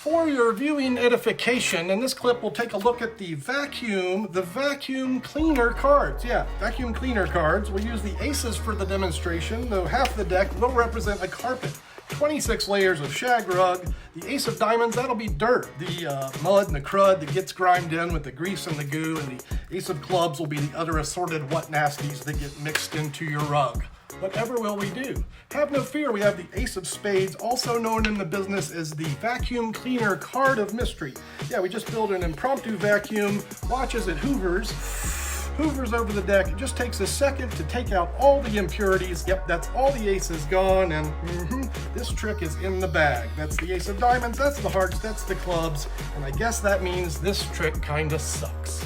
For your viewing edification, in this clip we'll take a look at the vacuum cleaner cards. Yeah, vacuum cleaner cards. We'll use the aces for the demonstration, though half the deck will represent a carpet. 26 layers of shag rug. The ace of diamonds, that'll be dirt. The mud and the crud that gets grimed in with the grease and the goo, and the ace of clubs will be the other assorted what nasties that get mixed into your rug. Whatever will we do? Have no fear, we have the ace of spades, also known in the business as the vacuum cleaner card of mystery. Yeah, we just build an impromptu vacuum, watch as it hoovers over the deck. It just takes a second to take out all the impurities. Yep, that's all the aces gone, and this trick is in the bag. That's the ace of diamonds, that's the hearts, that's the clubs, and I guess that means this trick kinda sucks.